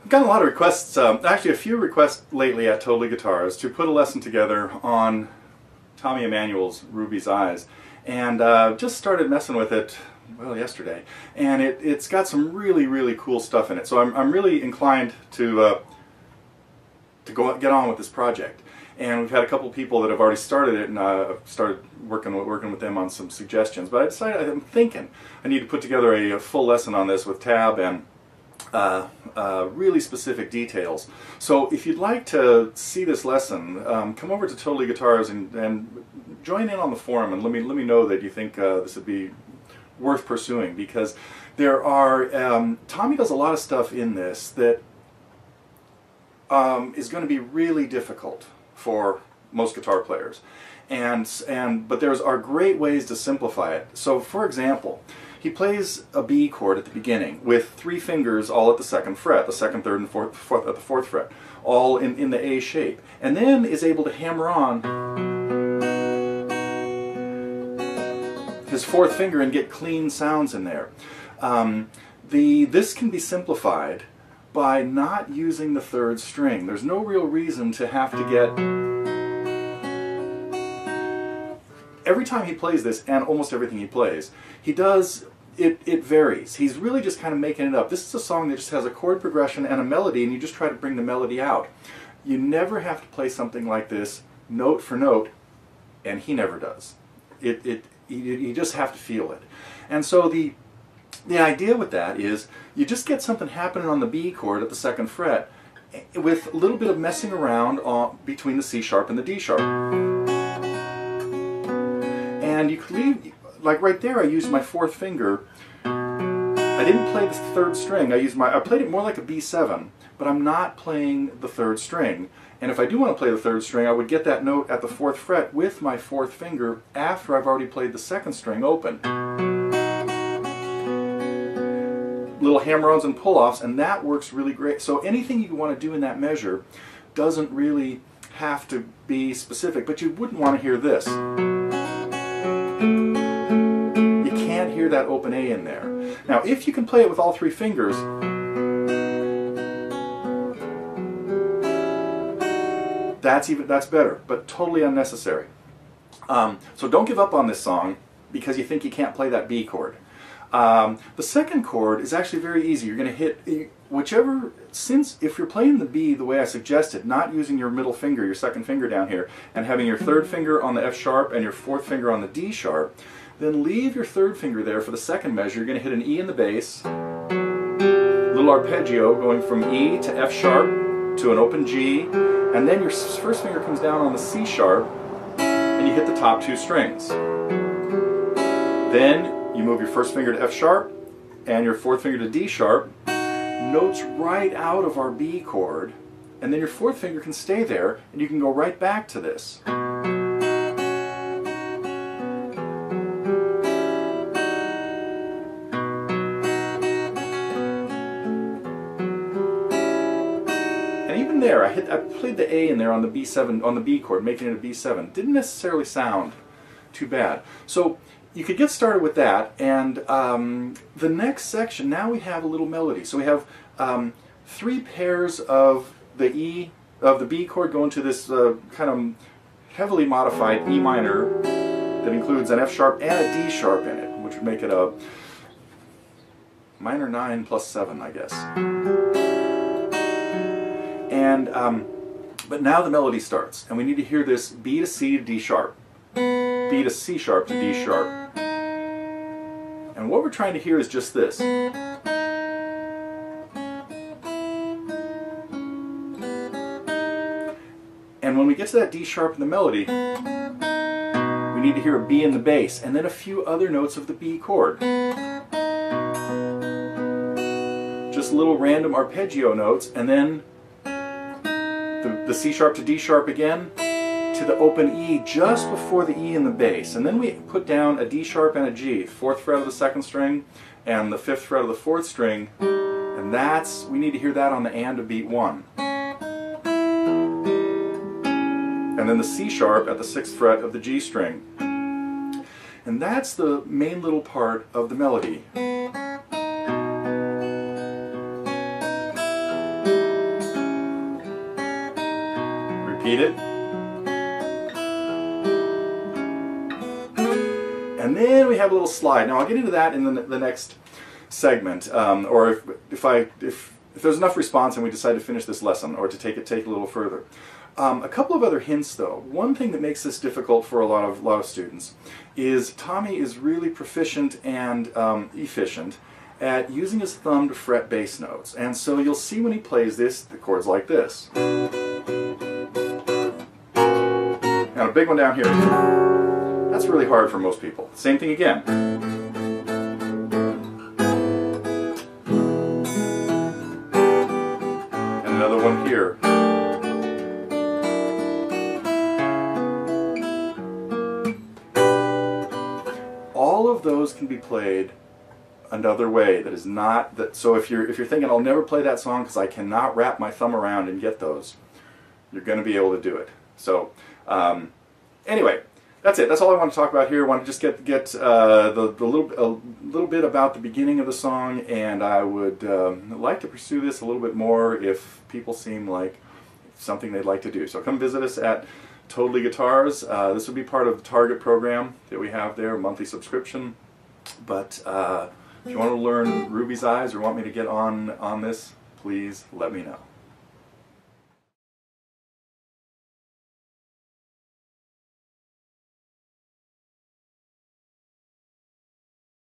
I've gotten a lot of requests, actually a few requests lately at Totally Guitars to put a lesson together on Tommy Emmanuel's Ruby's Eyes, and just started messing with it, well, yesterday, and it's got some really cool stuff in it. So I'm really inclined to get on with this project. And we've had a couple people that have already started it, and I've started working with them on some suggestions. But I decided, I'm thinking I need to put together a full lesson on this with tab and really specific details. So if you'd like to see this lesson, come over to Totally Guitars and join in on the forum, and let me know that you think this would be worth pursuing, because there are Tommy does a lot of stuff in this that is going to be really difficult for most guitar players, but there are great ways to simplify it. So, for example, he plays a B chord at the beginning with 3 fingers all at the 2nd fret, the 2nd, 3rd, and 4th at the 4th fret, all in the A shape, and then is able to hammer on his 4th finger and get clean sounds in there. This can be simplified by not using the 3rd string. There's no real reason to have to get... Every time he plays this, and almost everything he plays, he does... It varies. He's really just kind of making it up. This is a song that just has a chord progression and a melody, and you just try to bring the melody out. You never have to play something like this note for note, and he never does. You just have to feel it. And so the idea with that is you just get something happening on the B chord at the 2nd fret with a little bit of messing around between the C sharp and the D sharp. And you could leave, like right there, I used my 4th finger. I didn't play the 3rd string. I played it more like a B7, but I'm not playing the 3rd string. And if I do want to play the 3rd string, I would get that note at the 4th fret with my 4th finger after I've already played the 2nd string open. Little hammer-ons and pull-offs, and that works really great. So anything you want to do in that measure doesn't really have to be specific, but you wouldn't want to hear this. You can't hear that open A in there. Now, if you can play it with all 3 fingers, that's better, but totally unnecessary. So don't give up on this song because you think you can't play that B chord. The 2nd chord is actually very easy. You're going to hit whichever, if you're playing the B the way I suggested, not using your middle finger, your 2nd finger down here, and having your 3rd finger on the F sharp and your 4th finger on the D sharp, then leave your 3rd finger there for the 2nd measure. You're going to hit an E in the bass, little arpeggio going from E to F sharp to an open G, and then your 1st finger comes down on the C sharp and you hit the top 2 strings. Then you move your 1st finger to F sharp and your 4th finger to D sharp, notes right out of our B chord, and then your 4th finger can stay there and you can go right back to this. And even there, I played the A in there on the B7, on the B chord, making it a B7. Didn't necessarily sound too bad. So you could get started with that, and the next section, now we have a little melody. So we have 3 pairs of the B chord going to this kind of heavily modified E minor that includes an F sharp and a D sharp in it, which would make it a minor 9 plus 7, I guess. And but now the melody starts, and we need to hear this B to C to D sharp, B to C sharp to D sharp. And what we're trying to hear is just this. And when we get to that D sharp in the melody, we need to hear a B in the bass, and then a few other notes of the B chord. Just little random arpeggio notes, and then the C sharp to D sharp again, to the open E just before the E in the bass, and then we put down a D sharp and a G, 4th fret of the 2nd string and the 5th fret of the 4th string, and we need to hear that on the and of beat 1. And then the C sharp at the 6th fret of the G string. And that's the main little part of the melody. repeat it. And then we have a little slide. Now I'll get into that in the next segment, or if there's enough response and we decide to finish this lesson, or to take it a little further. A couple of other hints though. One thing that makes this difficult for a lot of students is Tommy is really proficient and efficient at using his thumb to fret bass notes. And so you'll see when he plays this, the chords like this. Now a big one down here. That's really hard for most people. Same thing again. And another one here. All of those can be played another way that is not that. So if you're thinking I'll never play that song because I cannot wrap my thumb around and get those, you're going to be able to do it. So anyway, that's it. That's all I want to talk about here. I want to just get a little bit about the beginning of the song, and I would like to pursue this a little bit more if people seem like something they'd like to do. So come visit us at Totally Guitars. This would be part of the Target program that we have there, a monthly subscription. But if you want to learn Ruby's Eyes or want me to get on this, please let me know.